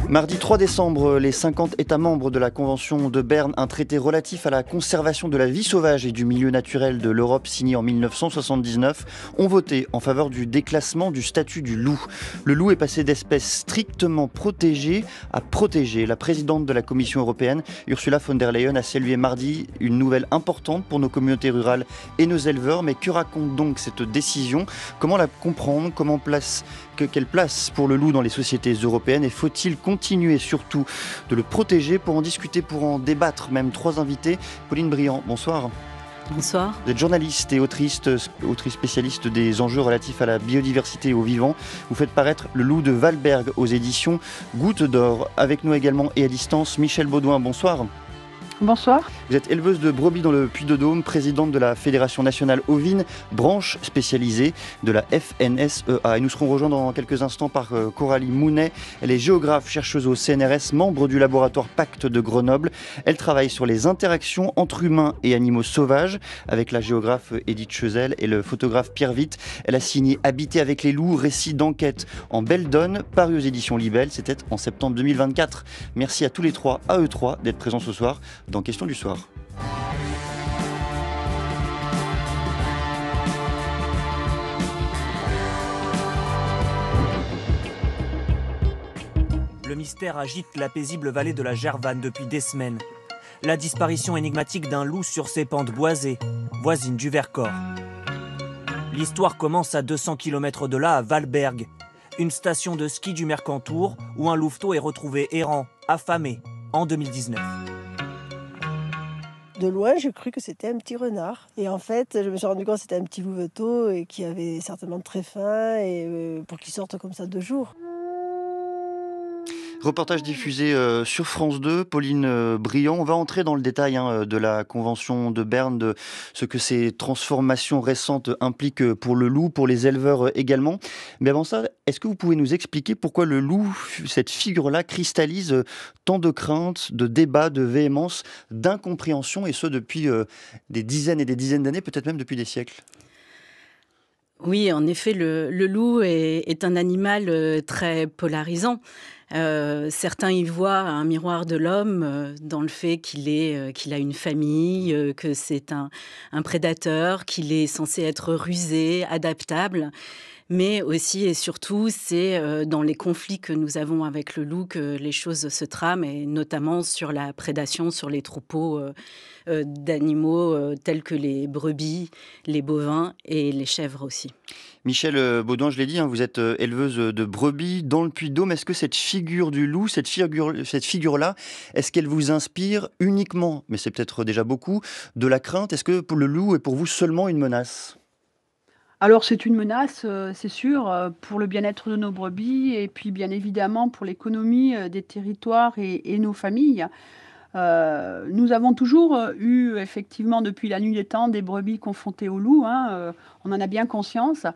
Mardi 3 décembre, les 50 États membres de la Convention de Berne, un traité relatif à la conservation de la vie sauvage et du milieu naturel de l'Europe signé en 1979, ont voté en faveur du déclassement du statut du loup. Le loup est passé d'espèce strictement protégée à protégée. La présidente de la Commission européenne, Ursula von der Leyen, a salué mardi une nouvelle importante pour nos communautés rurales et nos éleveurs. Mais que raconte donc cette décision ? Comment la comprendre ? Quelle place pour le loup dans les sociétés européennes, et faut-il continuer surtout de le protéger? Pour en discuter, pour en débattre même, trois invités. Pauline Briand, bonsoir. Bonsoir. Vous êtes journaliste et autrice spécialiste des enjeux relatifs à la biodiversité et au vivant. Vous faites paraître Le Loup de Valberg aux éditions Goutte d'Or. Avec nous également et à distance, Michèle Baudouin, bonsoir. Bonsoir. Vous êtes éleveuse de brebis dans le Puy-de-Dôme, présidente de la Fédération nationale ovine, branche spécialisée de la FNSEA. Et nous serons rejoints dans quelques instants par Coralie Mounet. Elle est géographe, chercheuse au CNRS, membre du laboratoire Pacte de Grenoble. Elle travaille sur les interactions entre humains et animaux sauvages avec la géographe Edith Chezelle et le photographe Pierre Witt. Elle a signé Habiter avec les loups, récit d'enquête en belle donne, paru aux éditions Libelle. C'était en septembre 2024. Merci à tous les trois, à eux trois, d'être présents ce soir dans Question du soir. Le mystère agite la paisible vallée de la Gervanne depuis des semaines. La disparition énigmatique d'un loup sur ses pentes boisées, voisines du Vercors. L'histoire commence à 200 km de là, à Valberg, une station de ski du Mercantour où un louveteau est retrouvé errant, affamé, en 2019. De loin, j'ai cru que c'était un petit renard. Et en fait, je me suis rendu compte que c'était un petit louveteau et qui avait certainement très faim et pour qu'il sorte comme ça 2 jours. Reportage diffusé sur France 2, Pauline Briand. On va entrer dans le détail de la Convention de Berne, de ce que ces transformations récentes impliquent pour le loup, pour les éleveurs également. Mais avant ça, est-ce que vous pouvez nous expliquer pourquoi le loup, cette figure-là, cristallise tant de craintes, de débats, de véhémence, d'incompréhension, et ce depuis des dizaines et des dizaines d'années, peut-être même depuis des siècles ? Oui, en effet, le loup est un animal très polarisant. Certains y voient un miroir de l'homme dans le fait qu'il a une famille, que c'est un prédateur, qu'il est censé être rusé, adaptable. Mais aussi et surtout, c'est dans les conflits que nous avons avec le loup que les choses se trament, et notamment sur la prédation sur les troupeaux d'animaux tels que les brebis, les bovins et les chèvres aussi. Michèle Baudouin, je l'ai dit, vous êtes éleveuse de brebis dans le Puy-de-Dôme. Est-ce que cette figure du loup, cette figure-là, est-ce qu'elle vous inspire uniquement, mais c'est peut-être déjà beaucoup, de la crainte? Est-ce que le loup est pour vous seulement une menace? Alors c'est une menace, c'est sûr, pour le bien-être de nos brebis et puis bien évidemment pour l'économie, des territoires et nos familles. Nous avons toujours, eu effectivement depuis la nuit des temps des brebis confrontées au loup, on en a bien conscience.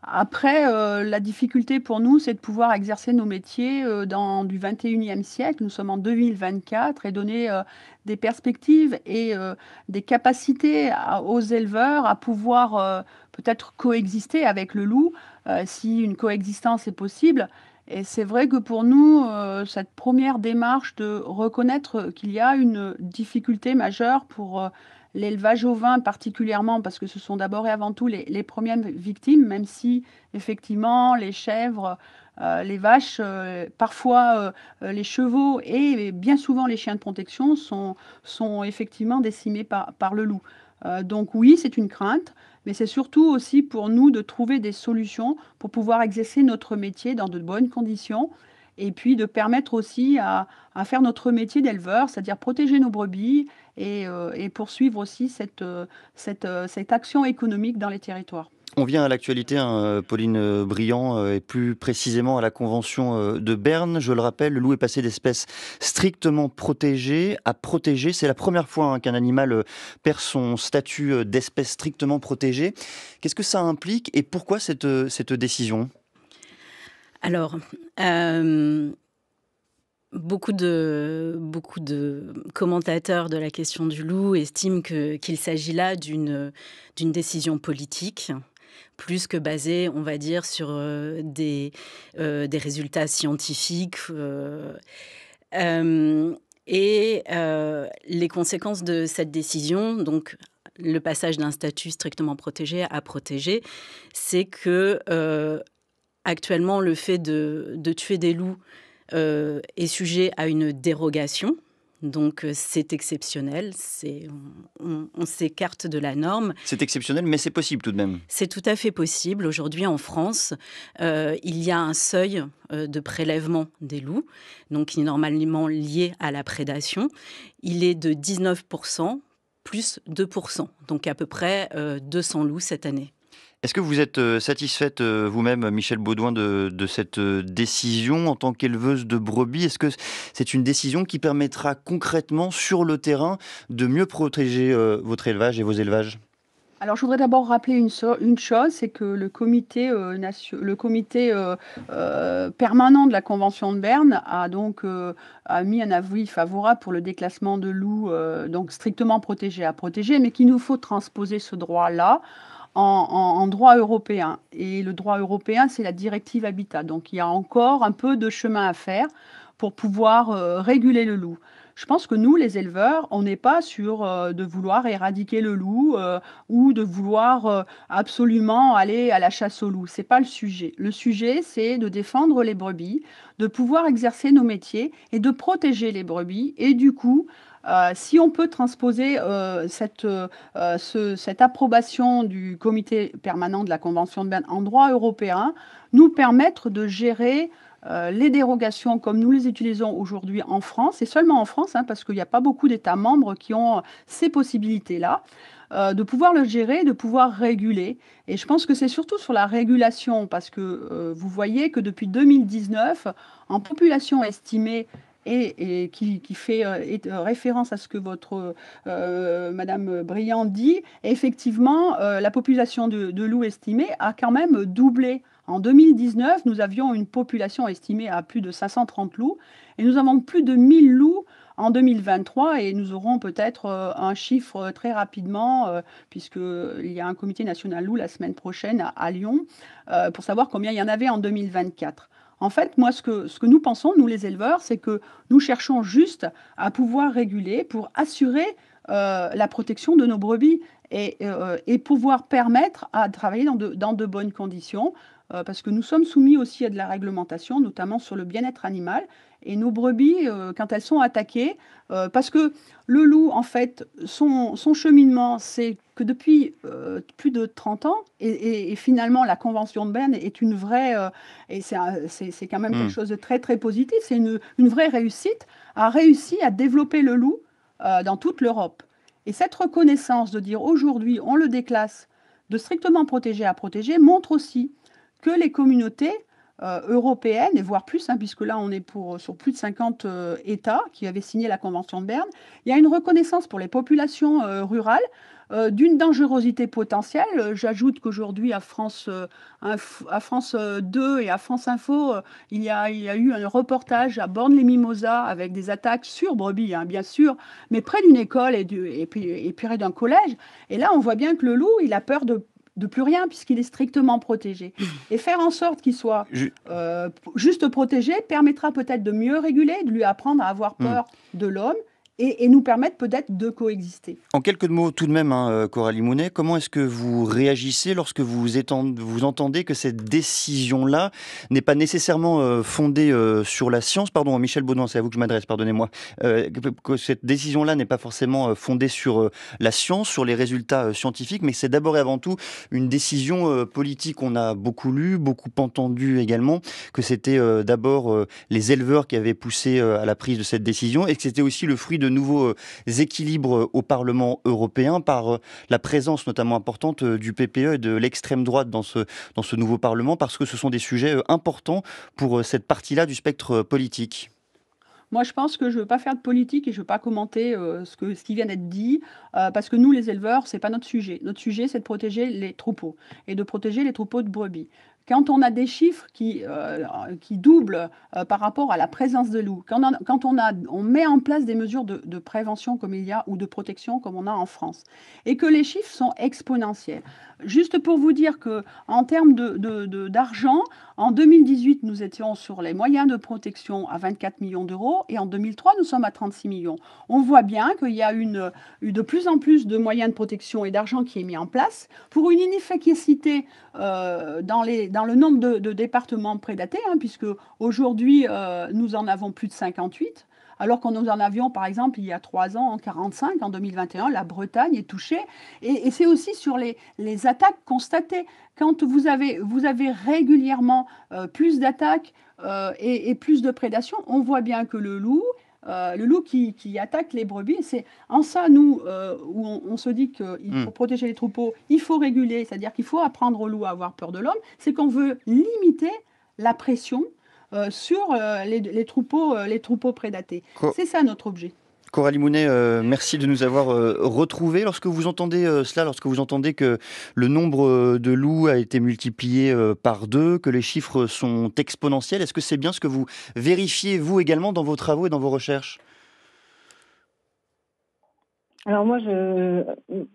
Après, la difficulté pour nous, c'est de pouvoir exercer nos métiers, dans du 21e siècle. Nous sommes en 2024 et donner, des perspectives et des capacités aux éleveurs à pouvoir, peut-être coexister avec le loup, si une coexistence est possible. Et c'est vrai que pour nous, cette première démarche de reconnaître qu'il y a une difficulté majeure pour, l'élevage ovin particulièrement, parce que ce sont d'abord et avant tout les premières victimes, même si effectivement les chèvres, les vaches, parfois, les chevaux et bien souvent les chiens de protection sont effectivement décimés par le loup. Donc oui, c'est une crainte, mais c'est surtout aussi pour nous de trouver des solutions pour pouvoir exercer notre métier dans de bonnes conditions et puis de permettre aussi à faire notre métier d'éleveur, c'est-à-dire protéger nos brebis et poursuivre aussi cette action économique dans les territoires. On vient à l'actualité, Pauline Briand, et plus précisément à la Convention de Berne. Je le rappelle, le loup est passé d'espèce strictement protégée à protégée. C'est la première fois qu'un animal perd son statut d'espèce strictement protégée. Qu'est-ce que ça implique et pourquoi cette décision ? Alors, beaucoup de commentateurs de la question du loup estiment qu'il s'agit là d'une décision politique. plus que basé, on va dire, sur des résultats scientifiques. Les conséquences de cette décision, donc le passage d'un statut strictement protégé à protégé, c'est que actuellement, le fait de tuer des loups est sujet à une dérogation. Donc, c'est exceptionnel. On s'écarte de la norme. C'est exceptionnel, mais c'est possible tout de même. C'est tout à fait possible. Aujourd'hui, en France, il y a un seuil de prélèvement des loups, donc qui est normalement lié à la prédation. Il est de 19% plus 2%, donc à peu près 200 loups cette année. Est-ce que vous êtes satisfaite vous-même, Michèle Beaudoin, de cette décision en tant qu'éleveuse de brebis? Est-ce que c'est une décision qui permettra concrètement, sur le terrain, de mieux protéger votre élevage et vos élevages? Alors, je voudrais d'abord rappeler une chose, c'est que le comité permanent de la Convention de Berne a donc a mis un avis favorable pour le déclassement de loups, donc strictement protégés à protéger, mais qu'il nous faut transposer ce droit-là en droit européen. Et le droit européen, c'est la directive Habitat. Donc, il y a encore un peu de chemin à faire pour pouvoir réguler le loup. Je pense que nous, les éleveurs, on n'est pas sur de vouloir éradiquer le loup ou de vouloir absolument aller à la chasse au loup. C'est pas le sujet. Le sujet, c'est de défendre les brebis, de pouvoir exercer nos métiers et de protéger les brebis. Et du coup, si on peut transposer cette approbation du comité permanent de la Convention de Berne en droit européen, nous permettre de gérer les dérogations comme nous les utilisons aujourd'hui en France, et seulement en France, parce qu'il n'y a pas beaucoup d'États membres qui ont ces possibilités-là, de pouvoir le gérer, de pouvoir réguler. Et je pense que c'est surtout sur la régulation, parce que vous voyez que depuis 2019, en population estimée, et qui fait référence à ce que votre Madame Briand dit, effectivement, la population de loups estimée a quand même doublé. En 2019, nous avions une population estimée à plus de 530 loups et nous avons plus de 1000 loups en 2023 et nous aurons peut-être un chiffre très rapidement puisqu'il y a un comité national loup la semaine prochaine à Lyon pour savoir combien il y en avait en 2024. En fait, moi, ce que nous pensons, nous les éleveurs, c'est que nous cherchons juste à pouvoir réguler pour assurer la protection de nos brebis et pouvoir permettre à travailler dans de bonnes conditions. Parce que nous sommes soumis aussi à de la réglementation, notamment sur le bien-être animal. Et nos brebis, quand elles sont attaquées, parce que le loup, en fait, son cheminement, c'est que depuis plus de 30 ans, et finalement la Convention de Berne est une vraie, et c'est quand même quelque chose de très très positif, c'est une vraie réussite, a réussi à développer le loup dans toute l'Europe. Et cette reconnaissance de dire aujourd'hui on le déclasse de strictement protégé à protégé montre aussi que les communautés européennes, et voire plus, puisque là on est sur plus de 50 États qui avaient signé la Convention de Berne, il y a une reconnaissance pour les populations rurales d'une dangerosité potentielle. J'ajoute qu'aujourd'hui à France 2 et à France Info, il y a eu un reportage à Bornes-les-Mimosas avec des attaques sur brebis, bien sûr, mais près d'une école et puis près d'un collège. Et là on voit bien que le loup, il a peur de plus rien puisqu'il est strictement protégé. Et faire en sorte qu'il soit juste protégé permettra peut-être de mieux réguler, de lui apprendre à avoir peur de l'homme et nous permettre peut-être de coexister. En quelques mots tout de même, Coralie Mounet, comment est-ce que vous réagissez lorsque vous entendez que cette décision-là n'est pas nécessairement fondée sur la science? Pardon, Michèle Beaudoin, c'est à vous que je m'adresse, pardonnez-moi. Que cette décision-là n'est pas forcément fondée sur la science, sur les résultats scientifiques, mais c'est d'abord et avant tout une décision politique. On a beaucoup lu, beaucoup entendu également que c'était d'abord les éleveurs qui avaient poussé à la prise de cette décision et que c'était aussi le fruit de nouveaux équilibres au Parlement européen par la présence notamment importante du PPE et de l'extrême droite dans ce nouveau Parlement, parce que ce sont des sujets importants pour cette partie-là du spectre politique. Moi, je pense que je ne veux pas faire de politique et je ne veux pas commenter ce qui vient d'être dit, parce que nous, les éleveurs, ce n'est pas notre sujet. Notre sujet, c'est de protéger les troupeaux et de protéger les troupeaux de brebis. quand on a des chiffres qui doublent par rapport à la présence de loups, quand on met en place des mesures de prévention comme il y a, ou de protection comme on a en France, et que les chiffres sont exponentiels. Juste pour vous dire qu'en termes d'argent, en 2018, nous étions sur les moyens de protection à 24 millions d'euros, et en 2003, nous sommes à 36 millions. On voit bien qu'il y a eu de plus en plus de moyens de protection et d'argent qui est mis en place pour une inefficacité dans le nombre de départements prédatés, puisque aujourd'hui, nous en avons plus de 58. Alors qu'on nous en avions, par exemple, il y a 3 ans, en 45, en 2021, la Bretagne est touchée. Et c'est aussi sur les attaques constatées. Quand vous avez régulièrement plus d'attaques et plus de prédation, on voit bien que le loup qui attaque les brebis, c'est en ça, nous, où on se dit qu'il faut protéger les troupeaux, il faut réguler, c'est-à-dire qu'il faut apprendre au loup à avoir peur de l'homme, c'est qu'on veut limiter la pression sur les troupeaux prédatés. C'est ça notre objet. Coralie Mounet, merci de nous avoir retrouvés. Lorsque vous entendez cela, lorsque vous entendez que le nombre de loups a été multiplié par 2, que les chiffres sont exponentiels, est-ce que c'est bien ce que vous vérifiez, vous également, dans vos travaux et dans vos recherches ? Alors moi,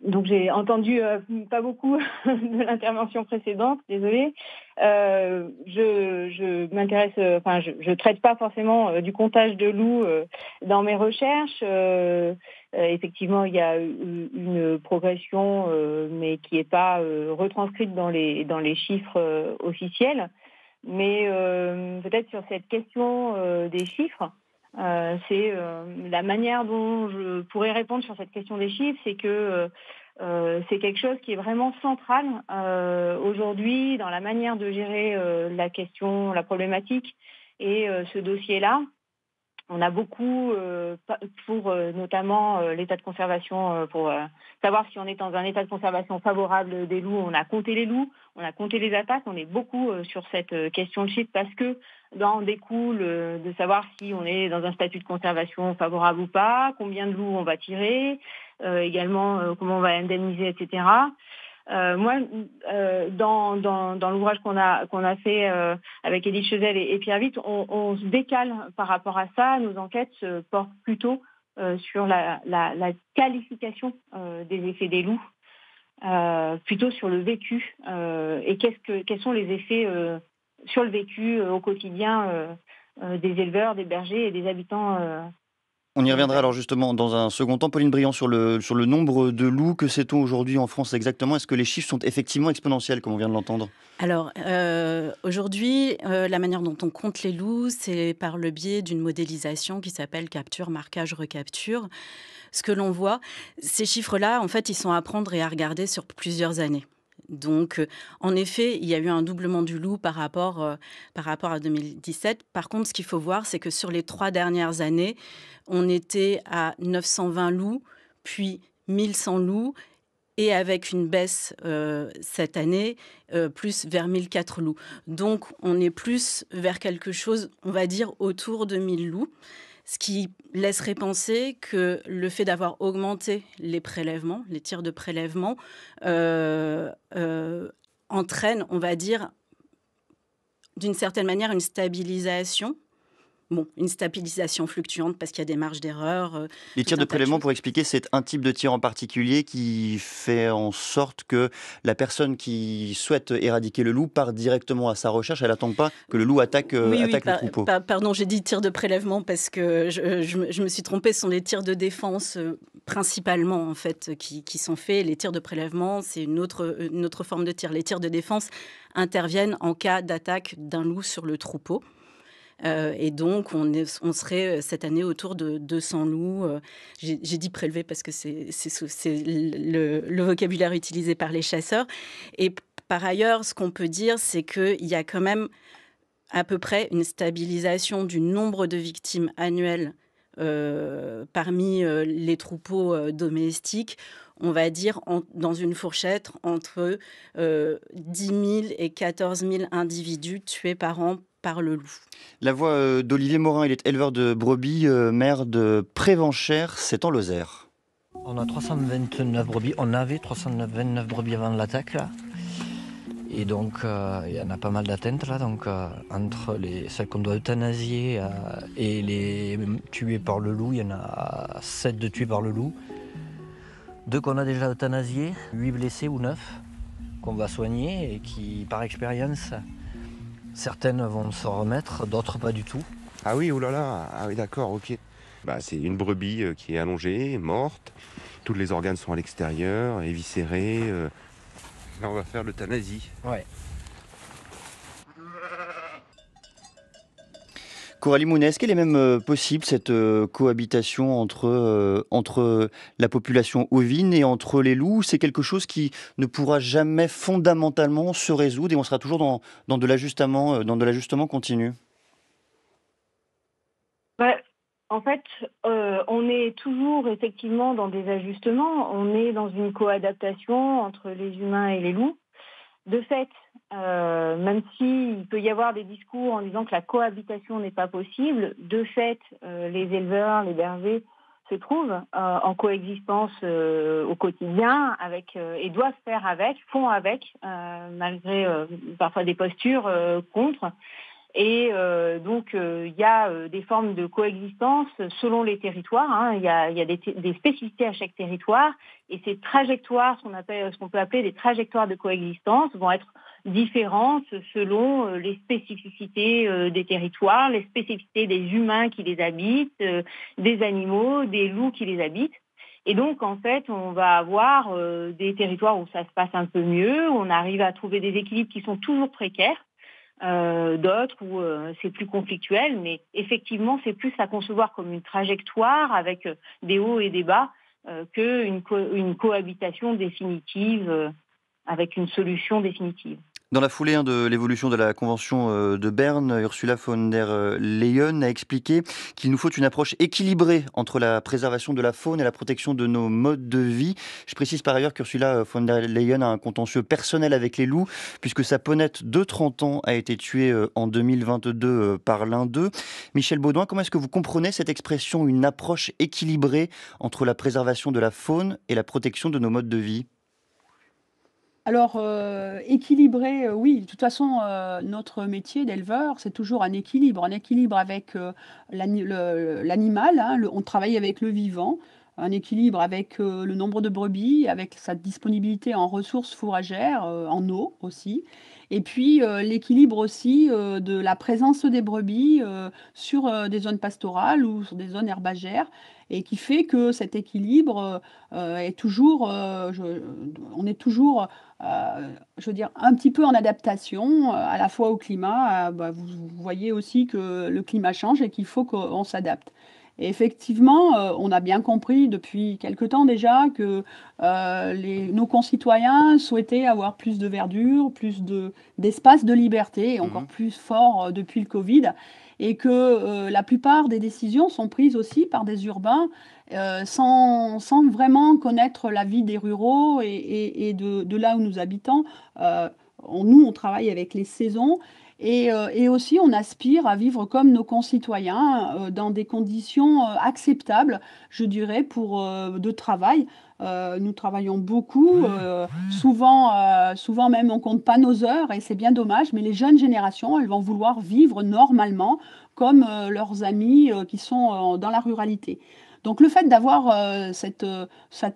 donc j'ai entendu pas beaucoup de l'intervention précédente, désolée. Je m'intéresse, je traite pas forcément du comptage de loups dans mes recherches. Effectivement, il y a une progression, mais qui est pas retranscrite dans les chiffres officiels. Mais peut-être sur cette question des chiffres. C'est la manière dont je pourrais répondre sur cette question des chiffres, c'est que c'est quelque chose qui est vraiment central aujourd'hui dans la manière de gérer la problématique et ce dossier-là. On a beaucoup, pour notamment l'état de conservation, pour savoir si on est dans un état de conservation favorable des loups, on a compté les loups, on a compté les attaques, on est beaucoup sur cette question de chiffre parce que en découle de savoir si on est dans un statut de conservation favorable ou pas, combien de loups on va tirer, également comment on va indemniser, etc. Moi, dans l'ouvrage qu'on a fait avec Édith Chezelle et Pierre Witt, on se décale par rapport à ça. Nos enquêtes se portent plutôt sur la qualification des effets des loups, plutôt sur le vécu et quels sont les effets sur le vécu au quotidien des éleveurs, des bergers et des habitants. On y reviendra alors justement dans un second temps. Pauline Briand, sur le nombre de loups, que sait-on aujourd'hui en France exactement ? Est-ce que les chiffres sont effectivement exponentiels, comme on vient de l'entendre ? Alors, aujourd'hui, la manière dont on compte les loups, c'est par le biais d'une modélisation qui s'appelle capture, marquage, recapture. Ce que l'on voit, ces chiffres-là, en fait, ils sont à prendre et à regarder sur plusieurs années. Donc, en effet, il y a eu un doublement du loup par rapport à 2017. Par contre, ce qu'il faut voir, c'est que sur les 3 dernières années, on était à 920 loups, puis 1100 loups, et avec une baisse cette année, plus vers 1004 loups. Donc, on est plus vers quelque chose, on va dire, autour de 1000 loups. Ce qui laisserait penser que le fait d'avoir augmenté les prélèvements, les tirs de prélèvement, entraîne, on va dire, d'une certaine manière, une stabilisation. Bon, une stabilisation fluctuante parce qu'il y a des marges d'erreur. Les tirs de prélèvement, pour expliquer, c'est un type de tir en particulier qui fait en sorte que la personne qui souhaite éradiquer le loup part directement à sa recherche. Elle n'attend pas que le loup attaque le troupeau. Pardon, j'ai dit tirs de prélèvement parce que je me suis trompée. Ce sont les tirs de défense principalement en fait qui sont faits. Les tirs de prélèvement, c'est une autre forme de tir. Les tirs de défense interviennent en cas d'attaque d'un loup sur le troupeau. Et donc, on serait cette année autour de 200 loups. J'ai dit prélever parce que c'est le vocabulaire utilisé par les chasseurs. Et par ailleurs, ce qu'on peut dire, c'est qu'il y a quand même à peu près une stabilisation du nombre de victimes annuelles parmi les troupeaux domestiques. On va dire dans une fourchette entre 10 000 et 14 000 individus tués par an par le loup. La voix d'Olivier Morin, il est éleveur de brebis, maire de Prévenchères, c'est en Lozère. On a 329 brebis, on avait 329 brebis avant l'attaque là. Et donc, il y en a pas mal d'atteintes là, donc entre celles qu'on doit euthanasier et les tuées par le loup, il y en a 7 de tués par le loup. 2 qu'on a déjà euthanasiés, 8 blessés ou 9 qu'on va soigner et qui, par expérience, certaines vont se remettre, d'autres pas du tout. Ah oui, oh là là, ah oui d'accord, ok. C'est une brebis qui est allongée, morte, tous les organes sont à l'extérieur, éviscérés. Là on va faire l'euthanasie. Ouais. Coralie Mounet, est-ce qu'elle est même possible, cette cohabitation entre la population ovine et entre les loups? C'est quelque chose qui ne pourra jamais fondamentalement se résoudre et on sera toujours dans de l'ajustement continu? En fait, on est toujours effectivement dans des ajustements. On est dans une coadaptation entre les humains et les loups. De fait, même s'il peut y avoir des discours en disant que la cohabitation n'est pas possible, de fait, les éleveurs, les bergers se trouvent en coexistence au quotidien et doivent faire avec, font avec, malgré parfois des postures contre. Et donc, il y a des formes de coexistence selon les territoires. Hein. Il y a des spécificités à chaque territoire. Et ces trajectoires, ce qu'on peut appeler des trajectoires de coexistence, vont être différentes selon les spécificités des territoires, les spécificités des humains qui les habitent, des animaux, des loups qui les habitent. Et donc, en fait, on va avoir des territoires où ça se passe un peu mieux, où on arrive à trouver des équilibres qui sont toujours précaires. D'autres où c'est plus conflictuel, mais effectivement c'est plus à concevoir comme une trajectoire avec des hauts et des bas qu'une cohabitation définitive avec une solution définitive. Dans la foulée de l'évolution de la Convention de Berne, Ursula von der Leyen a expliqué qu'il nous faut une approche équilibrée entre la préservation de la faune et la protection de nos modes de vie. Je précise par ailleurs qu'Ursula von der Leyen a un contentieux personnel avec les loups, puisque sa ponette de 30 ans a été tuée en 2022 par l'un d'eux. Michel Baudouin, comment est-ce que vous comprenez cette expression, une approche équilibrée entre la préservation de la faune et la protection de nos modes de vie ? Alors, équilibré, oui. De toute façon, notre métier d'éleveur, c'est toujours un équilibre avec l'animal, hein, on travaille avec le vivant, un équilibre avec le nombre de brebis, avec sa disponibilité en ressources fourragères, en eau aussi. Et puis, l'équilibre aussi de la présence des brebis sur des zones pastorales ou sur des zones herbagères, et qui fait que cet équilibre est toujours, on est toujours je veux dire, un petit peu en adaptation, à la fois au climat. Vous voyez aussi que le climat change et qu'il faut qu'on s'adapte. Et effectivement, on a bien compris depuis quelque temps déjà que nos concitoyens souhaitaient avoir plus de verdure, d'espace de liberté, et encore plus fort depuis le Covid, et que la plupart des décisions sont prises aussi par des urbains sans vraiment connaître la vie des ruraux et de là où nous habitons. Nous, on travaille avec les saisons et aussi on aspire à vivre comme nos concitoyens dans des conditions acceptables, je dirais, de travail. Nous travaillons beaucoup, souvent même on compte pas nos heures et c'est bien dommage, mais les jeunes générations, elles vont vouloir vivre normalement comme leurs amis qui sont dans la ruralité. Donc le fait d'avoir cette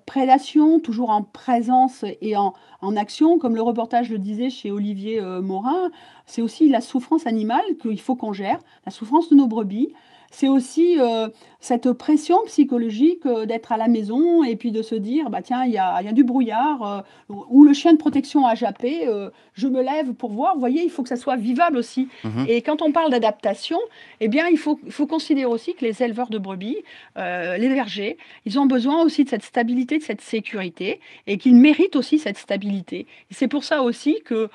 prédation toujours en présence et en action, comme le reportage le disait chez Olivier Morin, c'est aussi la souffrance animale qu'il faut qu'on gère, la souffrance de nos brebis. C'est aussi cette pression psychologique d'être à la maison et puis de se dire, bah tiens, il y a du brouillard, ou le chien de protection a jappé, je me lève pour voir. Vous voyez, il faut que ça soit vivable aussi. Et quand on parle d'adaptation, eh bien, il faut considérer aussi que les éleveurs de brebis, les bergers, ils ont besoin aussi de cette stabilité, de cette sécurité, et qu'ils méritent aussi cette stabilité. Et c'est pour ça aussi que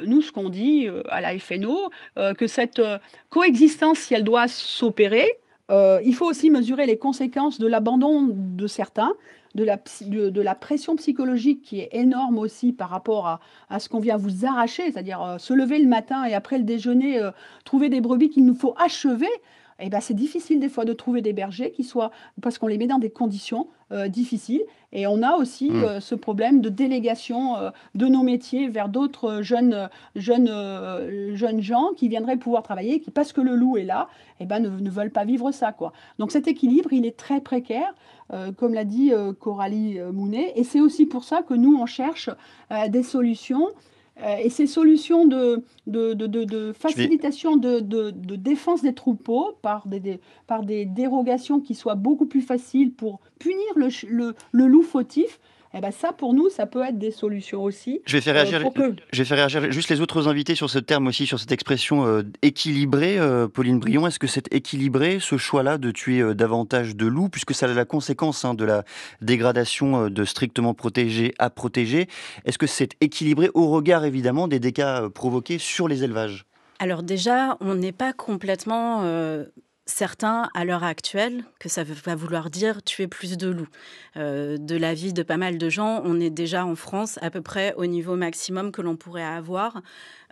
nous, ce qu'on dit à la FNO, que cette coexistence, si elle doit s'opérer, il faut aussi mesurer les conséquences de l'abandon de certains, de la pression psychologique qui est énorme aussi par rapport à ce qu'on vient vous arracher, c'est-à-dire se lever le matin et après le déjeuner, trouver des brebis qu'il nous faut achever. eh ben, c'est difficile des fois de trouver des bergers parce qu'on les met dans des conditions difficiles. Et on a aussi ce problème de délégation de nos métiers vers d'autres jeunes gens qui viendraient pouvoir travailler, qui, parce que le loup est là, eh ben, ne veulent pas vivre ça, quoi. Donc cet équilibre, il est très précaire, comme l'a dit Coralie Mounet. Et c'est aussi pour ça que nous, on cherche des solutions. Et ces solutions de facilitation de défense des troupeaux par des dérogations qui soient beaucoup plus faciles pour punir le loup fautif, eh ben ça, pour nous, ça peut être des solutions aussi. Je vais faire réagir juste les autres invités sur ce terme aussi, sur cette expression équilibrée. Pauline Brion, est-ce que c'est équilibré, ce choix-là de tuer davantage de loups, puisque ça a la conséquence de la dégradation de strictement protégés à protégés? Est-ce que c'est équilibré au regard évidemment des dégâts provoqués sur les élevages? Alors déjà, on n'est pas complètement certain à l'heure actuelle que ça va vouloir dire tuer plus de loups. De l'avis de pas mal de gens, on est déjà en France à peu près au niveau maximum que l'on pourrait avoir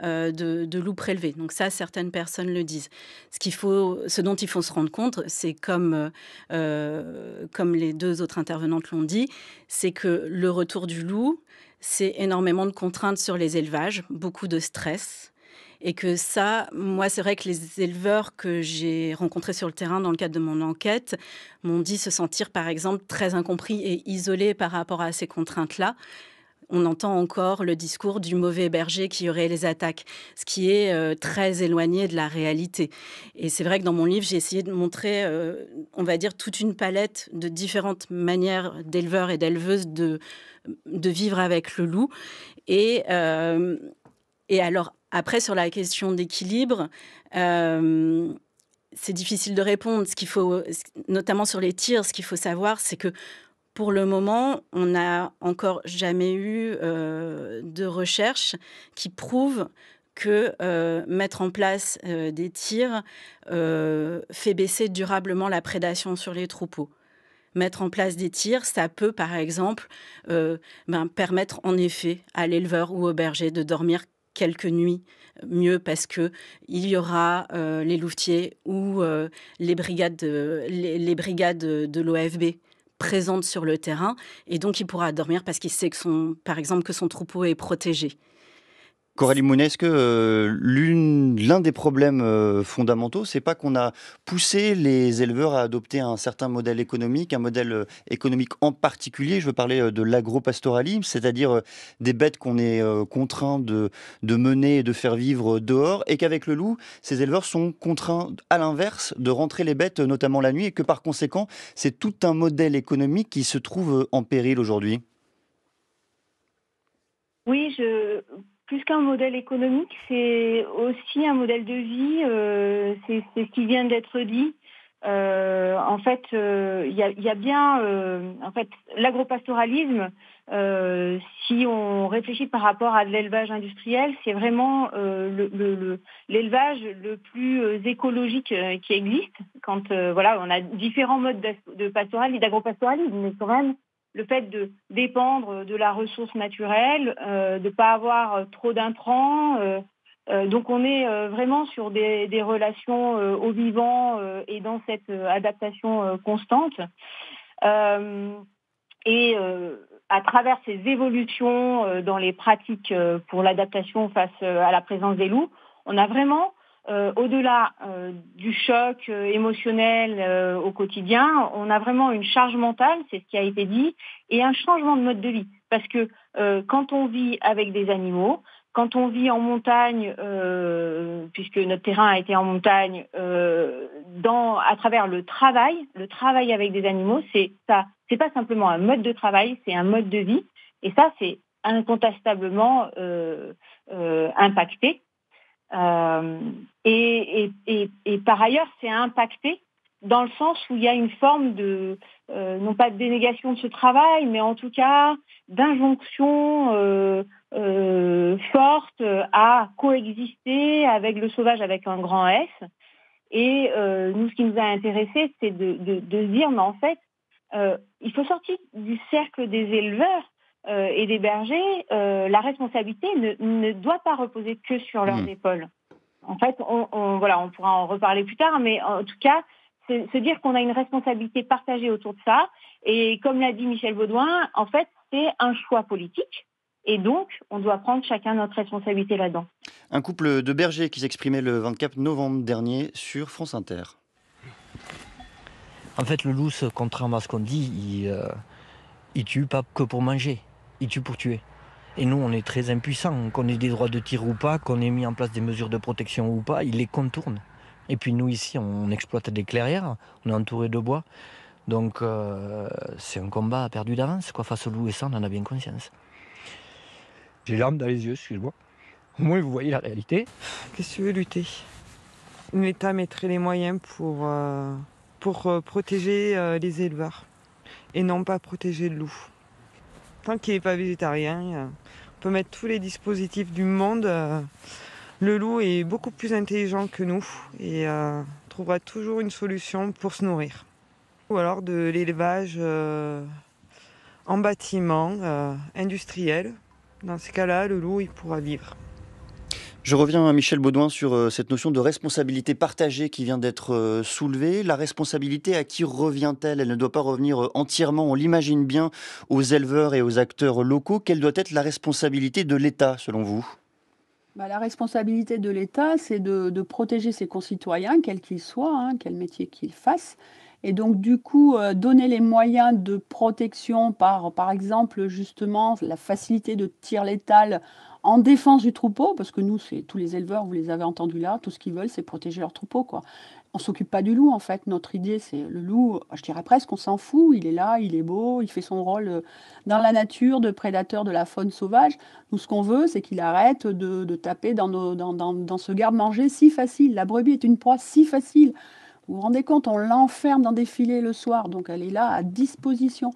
de loups prélevés. Donc ça, certaines personnes le disent. Ce dont il faut se rendre compte, c'est comme les deux autres intervenantes l'ont dit, c'est que le retour du loup, c'est énormément de contraintes sur les élevages, beaucoup de stress. Et que ça, moi, c'est vrai que les éleveurs que j'ai rencontrés sur le terrain dans le cadre de mon enquête m'ont dit se sentir, par exemple, très incompris et isolés par rapport à ces contraintes-là. On entend encore le discours du mauvais berger qui aurait les attaques, ce qui est très éloigné de la réalité. Et c'est vrai que dans mon livre, j'ai essayé de montrer, on va dire, toute une palette de différentes manières d'éleveurs et d'éleveuses de vivre avec le loup. Et alors, après, sur la question d'équilibre, c'est difficile de répondre. Notamment sur les tirs, ce qu'il faut savoir, c'est que pour le moment, on n'a encore jamais eu de recherche qui prouve que mettre en place des tirs fait baisser durablement la prédation sur les troupeaux. Mettre en place des tirs, ça peut, par exemple, permettre en effet à l'éleveur ou au berger de dormir quelques nuits mieux parce que il y aura les louvetiers ou les brigades de l'OFB présentes sur le terrain et donc il pourra dormir parce qu'il sait par exemple que son troupeau est protégé. Coralie Mounet, est-ce que l'un des problèmes fondamentaux, c'est pas qu'on a poussé les éleveurs à adopter un certain modèle économique, un modèle économique en particulier, je veux parler de l'agropastoralisme, c'est-à-dire des bêtes qu'on est contraint de mener et de faire vivre dehors, et qu'avec le loup, ces éleveurs sont contraints, à l'inverse, de rentrer les bêtes, notamment la nuit, et que par conséquent, c'est tout un modèle économique qui se trouve en péril aujourd'hui? Oui, plus qu'un modèle économique, c'est aussi un modèle de vie. C'est ce qui vient d'être dit. En fait, il y a bien, l'agropastoralisme. Si on réfléchit par rapport à de l'élevage industriel, c'est vraiment l'élevage le plus écologique qui existe. Quand on a différents modes de pastoralisme et d'agropastoralisme, mais quand même. Le fait de dépendre de la ressource naturelle, de ne pas avoir trop d'intrants. Donc on est vraiment sur des relations au vivant et dans cette adaptation constante. Et à travers ces évolutions dans les pratiques pour l'adaptation face à la présence des loups, on a vraiment au-delà du choc émotionnel au quotidien, on a vraiment une charge mentale, c'est ce qui a été dit, et un changement de mode de vie. Parce que quand on vit avec des animaux, quand on vit en montagne, puisque notre terrain a été en montagne, à travers le travail avec des animaux, c'est pas simplement un mode de travail, c'est un mode de vie. Et ça, c'est incontestablement impacté. Et par ailleurs, c'est impacté dans le sens où il y a une forme de, non pas de dénégation de ce travail, mais en tout cas d'injonction forte à coexister avec le sauvage avec un grand S. Et nous, ce qui nous a intéressés, c'est de se dire, mais en fait, il faut sortir du cercle des éleveurs et des bergers. La responsabilité ne doit pas reposer que sur leurs épaules. En fait, on pourra en reparler plus tard, mais en tout cas, c'est se dire qu'on a une responsabilité partagée autour de ça. Et comme l'a dit Michel Baudouin, en fait, c'est un choix politique. Et donc, on doit prendre chacun notre responsabilité là-dedans. Un couple de bergers qui s'exprimait le 24 novembre dernier sur France Inter. En fait, le loup, contrairement à ce qu'on dit, il tue pas que pour manger, il tue pour tuer. Et nous, on est très impuissants, qu'on ait des droits de tir ou pas, qu'on ait mis en place des mesures de protection ou pas, il les contourne. Et puis nous, ici, on exploite des clairières, on est entouré de bois. Donc, c'est un combat perdu d'avance, quoi. Face au loup, et ça, on en a bien conscience. J'ai les larmes dans les yeux, excuse-moi. Au moins, vous voyez la réalité. Qu'est-ce que tu veux lutter? L'État mettrait les moyens pour protéger les éleveurs et non pas protéger le loup. Tant qu'il n'est pas végétarien, on peut mettre tous les dispositifs du monde. Le loup est beaucoup plus intelligent que nous et trouvera toujours une solution pour se nourrir. Ou alors de l'élevage en bâtiment industriel. Dans ces cas-là, le loup, il pourra vivre. Je reviens à Michel Baudouin sur cette notion de responsabilité partagée qui vient d'être soulevée. La responsabilité, à qui revient-elle? Elle ne doit pas revenir entièrement, on l'imagine bien, aux éleveurs et aux acteurs locaux. Quelle doit être la responsabilité de l'État, selon vous? La responsabilité de l'État, c'est de protéger ses concitoyens, quels qu'ils soient, quel métier qu'ils fassent. Et donc, du coup, donner les moyens de protection par exemple, justement, la facilité de tir létal en défense du troupeau, parce que nous, c'est tous les éleveurs, vous les avez entendus là, tout ce qu'ils veulent, c'est protéger leur troupeau, quoi. On ne s'occupe pas du loup, en fait. Notre idée, c'est le loup, je dirais presque, on s'en fout. Il est là, il est beau, il fait son rôle dans la nature de prédateur de la faune sauvage. Nous, ce qu'on veut, c'est qu'il arrête de taper dans ce garde-manger si facile. La brebis est une proie si facile. Vous vous rendez compte, on l'enferme dans des filets le soir, donc elle est là à disposition.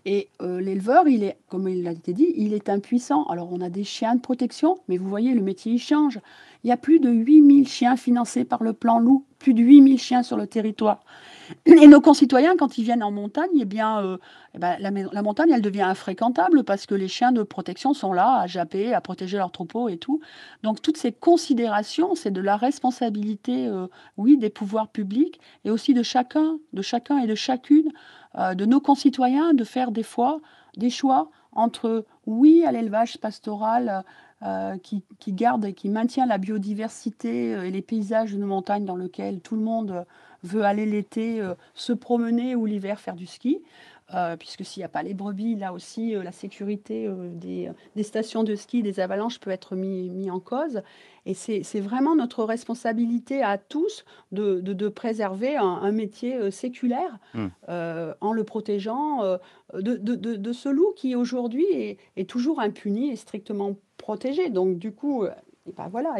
Et l'éleveur, comme il a été dit, il est impuissant. Alors on a des chiens de protection, mais vous voyez, le métier, il change. Il y a plus de 8000 chiens financés par le plan loup, plus de 8000 chiens sur le territoire. Et nos concitoyens, quand ils viennent en montagne, la montagne, elle devient infréquentable parce que les chiens de protection sont là à japper, à protéger leur troupeau et tout. Donc toutes ces considérations, c'est de la responsabilité, oui, des pouvoirs publics et aussi de chacun et de chacune de nos concitoyens de faire des fois des choix entre, oui, à l'élevage pastoral qui garde et qui maintient la biodiversité et les paysages de nos montagnes dans lesquels tout le monde veut aller l'été se promener ou l'hiver faire du ski, puisque s'il n'y a pas les brebis, là aussi la sécurité des stations de ski, des avalanches peut être mis en cause. Et c'est vraiment notre responsabilité à tous de préserver un métier séculaire en le protégeant de ce loup qui aujourd'hui est toujours impuni et strictement protégé. Donc du coup, voilà,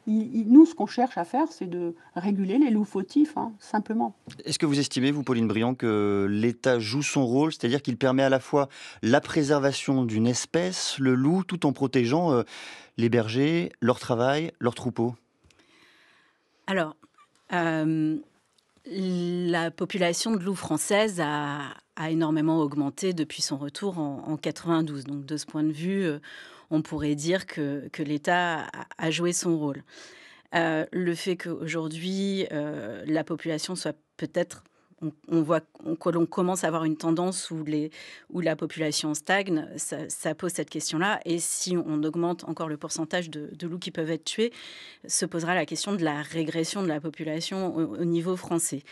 nous, ce qu'on cherche à faire, c'est de réguler les loups fautifs, simplement. Est-ce que vous estimez, vous, Pauline Briand, que l'État joue son rôle, c'est-à-dire qu'il permet à la fois la préservation d'une espèce, le loup, tout en protégeant les bergers, leur travail, leurs troupeaux? Alors, la population de loups française a énormément augmenté depuis son retour en 92. Donc, de ce point de vue, on pourrait dire que l'État a joué son rôle. Le fait qu'aujourd'hui, la population soit peut-être... On voit que l'on commence à avoir une tendance où la population stagne, ça pose cette question-là. Et si on augmente encore le pourcentage de loups qui peuvent être tués, se posera la question de la régression de la population au niveau français.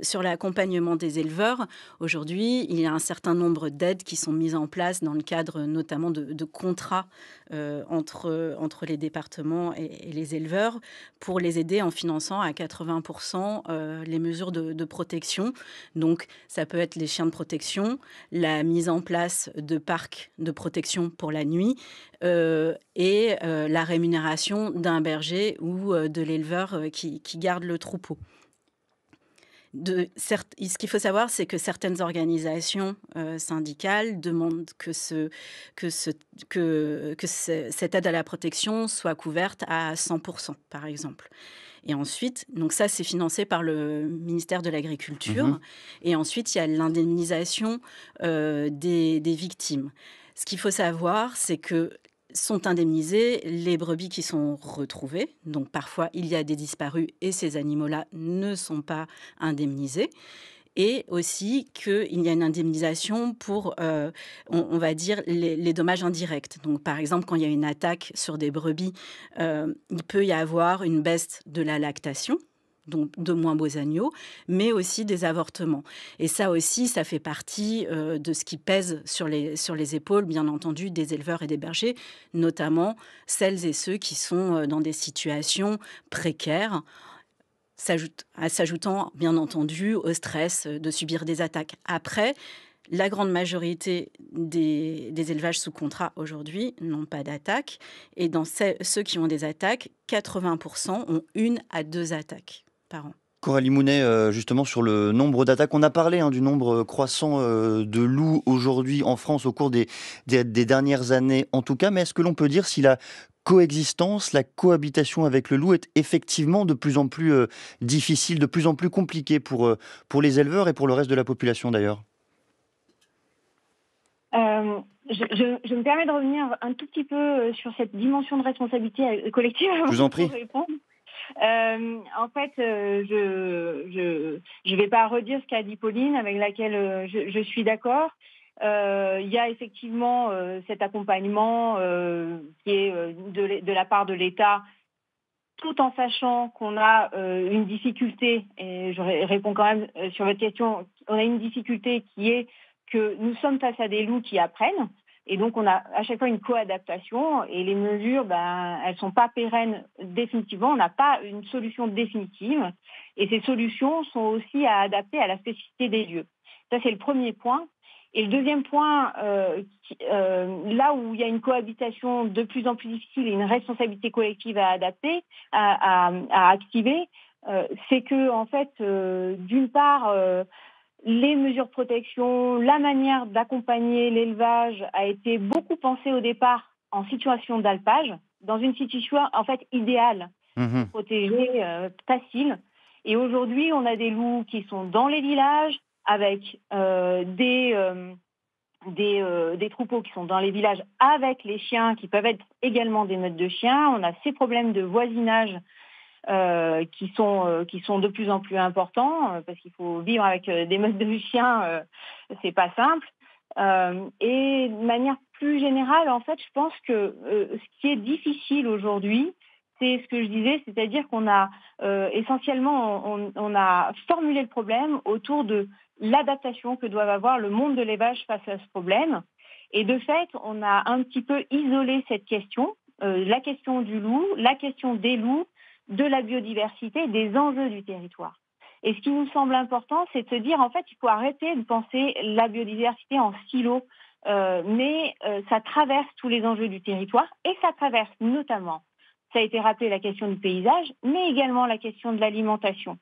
Sur l'accompagnement des éleveurs, aujourd'hui, il y a un certain nombre d'aides qui sont mises en place dans le cadre notamment de contrats entre les départements et les éleveurs pour les aider en finançant à 80% les mesures de protection. Donc, ça peut être les chiens de protection, la mise en place de parcs de protection pour la nuit et la rémunération d'un berger ou de l'éleveur qui garde le troupeau. Ce qu'il faut savoir, c'est que certaines organisations syndicales demandent que cette aide à la protection soit couverte à 100%, par exemple. Et ensuite, donc ça, c'est financé par le ministère de l'Agriculture. Et ensuite, il y a l'indemnisation des victimes. Ce qu'il faut savoir, c'est que sont indemnisées les brebis qui sont retrouvées. Donc parfois, il y a des disparus et ces animaux-là ne sont pas indemnisés. Et aussi qu'il y a une indemnisation pour, on va dire, les dommages indirects. Donc par exemple, quand il y a une attaque sur des brebis, il peut y avoir une baisse de la lactation, donc de moins beaux agneaux, mais aussi des avortements. Et ça aussi, ça fait partie de ce qui pèse sur les épaules, bien entendu, des éleveurs et des bergers, notamment celles et ceux qui sont dans des situations précaires, s'ajoutant, bien entendu, au stress de subir des attaques. Après, la grande majorité des élevages sous contrat aujourd'hui n'ont pas d'attaque. Et dans ceux qui ont des attaques, 80% ont 1 à 2 attaques par an. Coralie Mounet, justement sur le nombre d'attaques, on a parlé du nombre croissant de loups aujourd'hui en France au cours des dernières années en tout cas, mais est-ce que l'on peut dire si la coexistence, la cohabitation avec le loup est effectivement de plus en plus difficile, de plus en plus compliquée pour les éleveurs et pour le reste de la population d'ailleurs? Je me permets de revenir un tout petit peu sur cette dimension de responsabilité collective. Je vous en prie. En fait, je vais pas redire ce qu'a dit Pauline, avec laquelle je suis d'accord. Il y a effectivement cet accompagnement qui est de la part de l'État, tout en sachant qu'on a une difficulté, et je réponds quand même sur votre question, on a une difficulté qui est que nous sommes face à des loups qui apprennent. Et donc, on a à chaque fois une co-adaptation et les mesures, elles sont pas pérennes définitivement. On n'a pas une solution définitive. Et ces solutions sont aussi à adapter à la spécificité des lieux. Ça, c'est le premier point. Et le deuxième point, là où il y a une cohabitation de plus en plus difficile et une responsabilité collective à adapter, à activer, c'est que, en fait, d'une part, les mesures de protection, la manière d'accompagner l'élevage a été beaucoup pensée au départ en situation d'alpage, dans une situation en fait idéale, protégée, facile. Et aujourd'hui, on a des loups qui sont dans les villages avec des troupeaux qui sont dans les villages avec les chiens qui peuvent être également des meutes de chiens. On a ces problèmes de voisinage qui sont de plus en plus importants parce qu'il faut vivre avec des meutes de chiens, c'est pas simple. Et de manière plus générale, en fait, je pense que ce qui est difficile aujourd'hui, c'est ce que je disais, c'est-à-dire qu'on a essentiellement on a formulé le problème autour de l'adaptation que doit avoir le monde de l'élevage face à ce problème. Et de fait, on a un petit peu isolé cette question, la question du loup, la question des loups, de la biodiversité, des enjeux du territoire. Et ce qui nous semble important, c'est de se dire, en fait, il faut arrêter de penser la biodiversité en silo, mais ça traverse tous les enjeux du territoire et ça traverse notamment, ça a été rappelé, la question du paysage, mais également la question de l'alimentation.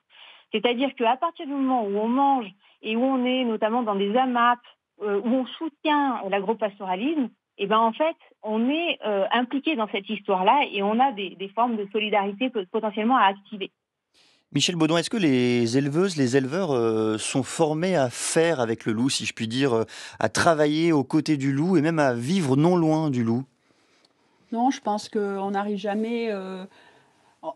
C'est-à-dire qu'à partir du moment où on mange et où on est notamment dans des AMAP, où on soutient l'agropastoralisme, et ben en fait, on est impliqué dans cette histoire-là et on a des formes de solidarité potentiellement à activer. Michel Baudouin, est-ce que les éleveuses, les éleveurs sont formés à faire avec le loup, si je puis dire, à travailler aux côtés du loup et même à vivre non loin du loup? Non, je pense qu'on n'arrive jamais.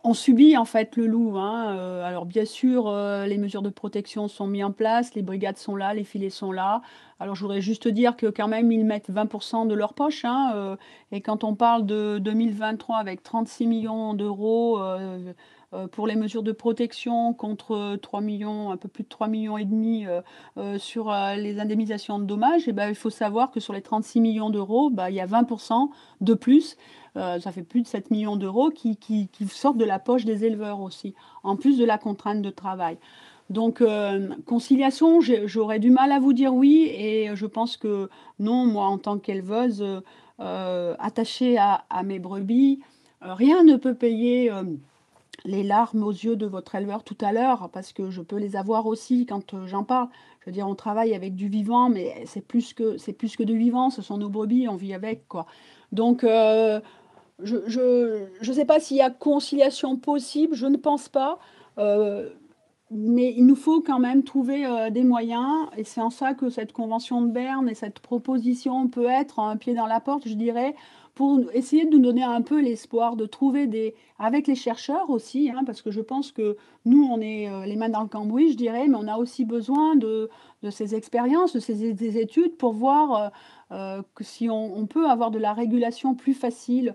On subit en fait le loup. Alors bien sûr, les mesures de protection sont mises en place, les brigades sont là, les filets sont là. Alors je voudrais juste dire que quand même ils mettent 20% de leur poche. Et quand on parle de 2023 avec 36 millions d'euros pour les mesures de protection contre 3 millions, un peu plus de 3 millions et demi sur les indemnisations de dommages, et ben, il faut savoir que sur les 36 millions d'euros, il y a 20% de plus. Ça fait plus de 7 millions d'euros qui sortent de la poche des éleveurs aussi, en plus de la contrainte de travail. Donc, conciliation, j'aurais du mal à vous dire oui, et je pense que non, moi, en tant qu'éleveuse, attachée à mes brebis, rien ne peut payer les larmes aux yeux de votre éleveur tout à l'heure, parce que je peux les avoir aussi quand j'en parle. Je veux dire, on travaille avec du vivant, mais c'est plus que du vivant, ce sont nos brebis, on vit avec, quoi. Donc, je ne sais pas s'il y a conciliation possible, je ne pense pas, mais il nous faut quand même trouver des moyens, et c'est en ça que cette convention de Berne et cette proposition peut être un pied dans la porte, je dirais, pour essayer de nous donner un peu l'espoir de trouver avec les chercheurs aussi, hein, parce que je pense que nous, on est les mains dans le cambouis, je dirais, mais on a aussi besoin de ces expériences, des études pour voir que si on peut avoir de la régulation plus facile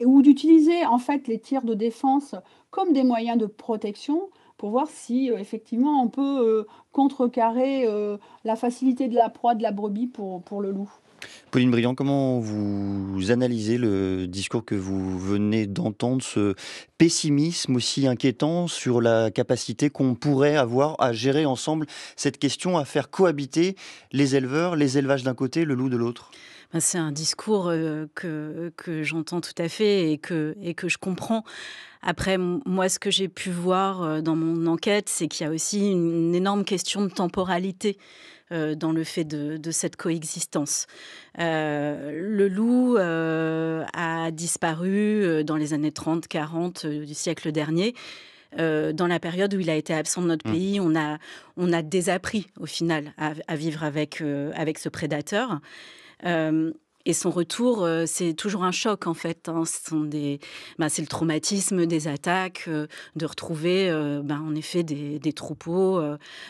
ou d'utiliser en fait les tirs de défense comme des moyens de protection pour voir si effectivement on peut contrecarrer la facilité de la proie de la brebis pour le loup. Pauline Briand, comment vous analysez le discours que vous venez d'entendre, ce pessimisme aussi inquiétant sur la capacité qu'on pourrait avoir à gérer ensemble cette question, à faire cohabiter les éleveurs, les élevages d'un côté, le loup de l'autre? C'est un discours que j'entends tout à fait et que je comprends. Après, moi, ce que j'ai pu voir dans mon enquête, c'est qu'il y a aussi une énorme question de temporalité dans le fait de cette coexistence. Le loup a disparu dans les années 30-40 du siècle dernier. Dans la période où il a été absent de notre pays, on a désappris au final à vivre avec ce prédateur. Et son retour, c'est toujours un choc en fait. Hein. C'est le traumatisme des attaques, de retrouver en effet des troupeaux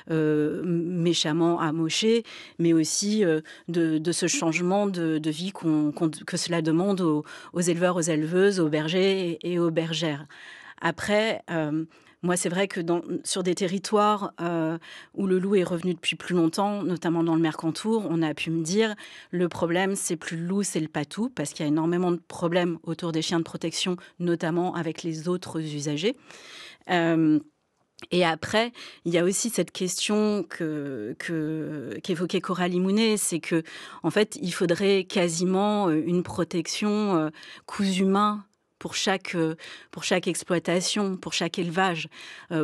méchamment amochés, mais aussi de ce changement de vie que cela demande aux éleveurs, aux éleveuses, aux bergers et aux bergères. Après, moi, c'est vrai que sur des territoires où le loup est revenu depuis plus longtemps, notamment dans le Mercantour, on a pu me dire le problème, c'est plus le loup, c'est le patou, parce qu'il y a énormément de problèmes autour des chiens de protection, notamment avec les autres usagers. Et après, il y a aussi cette question qu'évoquait Coralie Mounet, c'est que en fait, il faudrait quasiment une protection cousu main pour chaque exploitation, pour chaque élevage,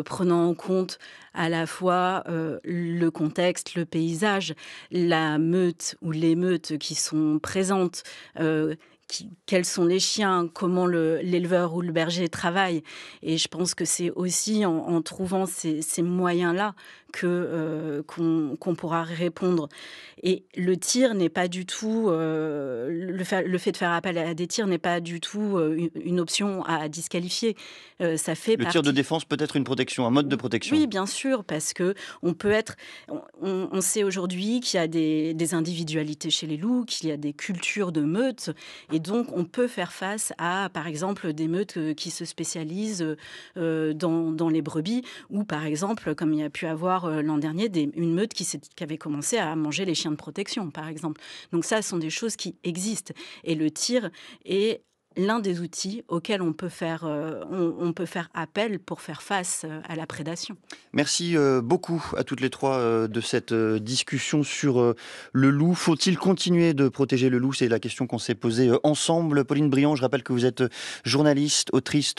prenant en compte à la fois le contexte, le paysage, la meute ou les meutes qui sont présentes, quels sont les chiens, comment l'éleveur ou le berger travaille. Et je pense que c'est aussi en trouvant ces moyens-là qu'on pourra répondre. Et le tir n'est pas du tout... le fait de faire appel à des tirs n'est pas du tout une option à disqualifier. Ça fait tir de défense peut être une protection, un mode de protection. Oui, bien sûr, parce que on peut être... On sait aujourd'hui qu'il y a des individualités chez les loups, qu'il y a des cultures de meutes, et donc on peut faire face à, par exemple, des meutes qui se spécialisent dans les brebis, ou par exemple, comme il y a pu avoir l'an dernier, une meute qui avait commencé à manger les chiens de protection, par exemple. Donc ça, ce sont des choses qui existent. Et le tir est l'un des outils auxquels on peut faire appel pour faire face à la prédation. Merci beaucoup à toutes les trois de cette discussion sur le loup. Faut-il continuer de protéger le loup? C'est la question qu'on s'est posée ensemble. Pauline Briand, je rappelle que vous êtes journaliste, autrice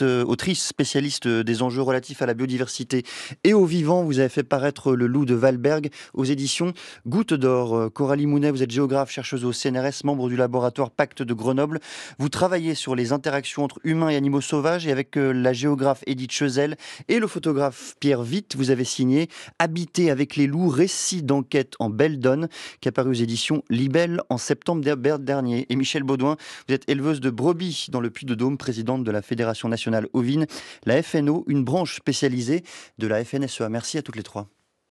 spécialiste des enjeux relatifs à la biodiversité et au vivant. Vous avez fait paraître Le loup de Valberg aux éditions Goutte d'Or. Coralie Mounet, vous êtes géographe, chercheuse au CNRS, membre du laboratoire Pacte de Grenoble. Vous travaillez sur les interactions entre humains et animaux sauvages, et avec la géographe Edith Chezelle et le photographe Pierre Witt, vous avez signé Habiter avec les loups, récit d'enquête en belle donne, qui est paru aux éditions Libelle en septembre dernier. Et Michèle Baudouin, vous êtes éleveuse de brebis dans le Puy-de-Dôme, présidente de la Fédération nationale ovine, la FNO, une branche spécialisée de la FNSEA. Merci à toutes les trois.